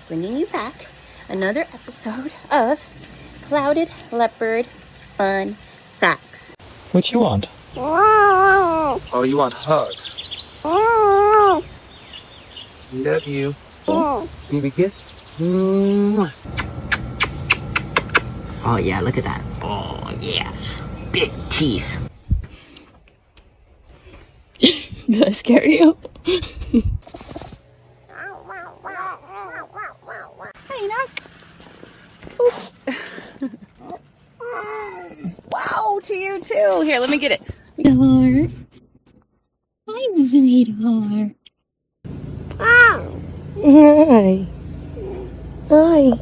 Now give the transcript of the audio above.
bringing you back another episode of Clouded Leopard Fun Facts. What you want? Oh, you want hugs? Love you. Baby kiss? Oh yeah, look at that. Oh yeah. Big teeth. Did I scare you? Hey, knock. Wow, to you too. Here, let me get it. Sweetheart. Hi, sweetheart. Hi. Hi.